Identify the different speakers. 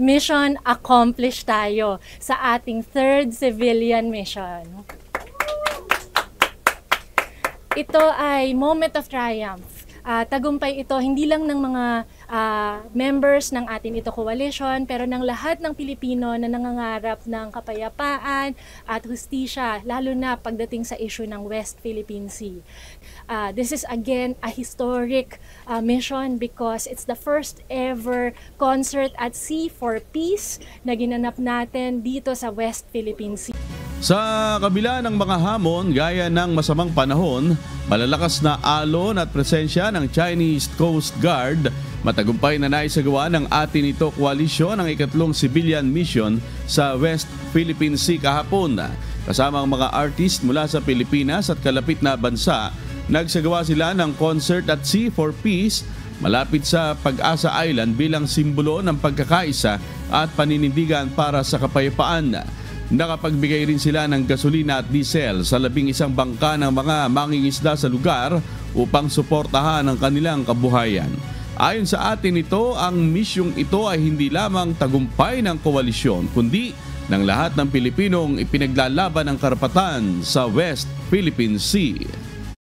Speaker 1: mission accomplished tayo sa ating third civilian mission. Ito ay moment of triumph. Tagumpay ito hindi lang ng mga members ng ating ito coalition, pero ng lahat ng Pilipino na nangangarap ng kapayapaan at hustisya, lalo na pagdating sa issue ng West Philippine Sea. This is again a historic mission because it's the first ever concert at sea for peace na ginanap natin dito sa West Philippine Sea.
Speaker 2: Sa kabila ng mga hamon gaya ng masamang panahon, malalakas na alon at presensya ng Chinese Coast Guard, matagumpay na naisagawa ng atin ito koalisyon ang ikatlong civilian mission sa West Philippine Sea kahapon. Kasama ang mga artist mula sa Pilipinas at kalapit na bansa, nagsagawa sila ng concert at sea for peace malapit sa Pag-asa Island bilang simbolo ng pagkakaisa at paninindigan para sa kapayapaan. Nakapagbigay rin sila ng gasolina at diesel sa 11 bangka ng mga mangingisda sa lugar upang suportahan ang kanilang kabuhayan. Ayon sa atin ito, ang misyong ito ay hindi lamang tagumpay ng koalisyon kundi ng lahat ng Pilipinong ipinaglalaban ang karapatan sa West Philippine Sea.